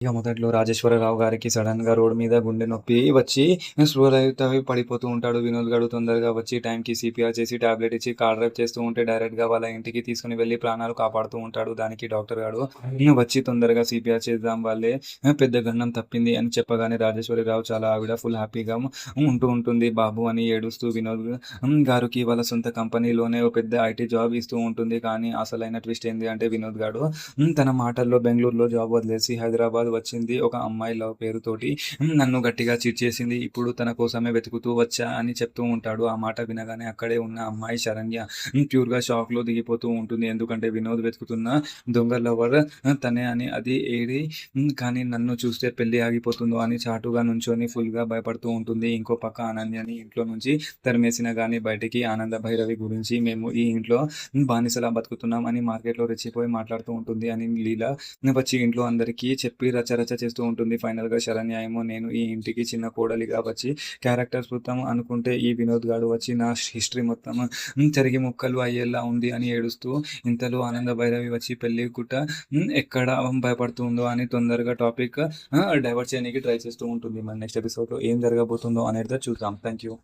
ఇక మొదట్లో రాజేశ్వరరావు గారికి సడన్‌గా రోడ్ మీద గుండె నొప్పి వచ్చి స్పృహ తప్పి పడిపోతూ ఉంటాడు. వినోద్ గాడు తొందరగా వచ్చి టైంకి సీపీఆర్ చేసి టాబ్లెట్ ఇచ్చి కార్ డ్రైవ్ చేస్తూ ఉంటే డైరెక్ట్‌గా వాళ్ళ ఇంటికి తీసుకొని వెళ్లి ప్రాణాలు కాపాడుతూ ఉంటాడు. దానికి డాక్టర్ గాడు వచ్చి తొందరగా సీపీఆర్ చేద్దాం వాళ్ళే పెద్ద గండం తప్పింది అని చెప్పగానే రాజేశ్వరిరావు చాలా ఆవిడ ఫుల్ హ్యాపీగా ఉంటూ ఉంటుంది. బాబు అని ఏడుస్తూ వినోద్ గారికి వాళ్ళ సొంత కంపెనీలోనే ఓ పెద్ద ఐటీ జాబ్ ఇస్తూ ఉంటుంది. కానీ అసలైన ట్విస్ట్ ఏంది అంటే వినోద్ గాడు తన మాటల్లో బెంగుళూరులో జాబ్ వదిలేసి హైదరాబాద్ వచ్చింది ఒక అమ్మాయి లవ్ పేరుతోటి. నన్ను గట్టిగా చీట్ చేసింది. ఇప్పుడు తన కోసమే వెతుకుతూ వచ్చా అని చెప్తూ ఉంటాడు. ఆ మాట వినగానే అక్కడే ఉన్న అమ్మాయి శరణ్య ప్యూర్‌గా షాక్‌లో దిగిపోతూ ఉంటుంది. ఎందుకంటే వినోద్ వెతుకుతున్న దొంగ లవర్ తనే అని అది ఏడి కానీ నన్ను చూస్తే పెళ్లి ఆగిపోతుందో అని చాటుగా నుంచొని ఫుల్‌గా భయపడుతూ ఉంటుంది. ఇంకో పక్క అనన్యని ఇంట్లో నుంచి తరిమేసినా గానీ బయటికి ఆనంద భైరవి గురించి మేము ఈ ఇంట్లో బానిసలా బతుకుతున్నాం అని మార్కెట్‌లో రెచ్చిపోయి మాట్లాడుతూ ఉంటుంది అని లీల వచ్చి ఇంట్లో అందరికీ చెప్పి రచ్చరచ్చ చేస్తూ ఉంటుంది. ఫైనల్‌గా శరణ్య ఏమో నేను ఈ ఇంటికి చిన్న కోడలిగా వచ్చి క్యారెక్టర్స్ మొత్తం అనుకుంటే ఈ వినోద్ గాడు వచ్చి నా హిస్టరీ మొత్తం చెరిగి ముక్కలు అయ్యేలా ఉంది అని ఏడుస్తూ ఇంతలో ఆనంద భైరవి వచ్చి పెళ్లి గుట్ట ఎక్కడ భయపడుతుందో అని తొందరగా టాపిక్ డైవర్ట్ చేయడానికి ట్రై చేస్తూ ఉంటుంది. మరి నెక్స్ట్ ఎపిసోడ్‌లో ఏం జరగబోతుందో అనేది చూద్దాం. Thank you.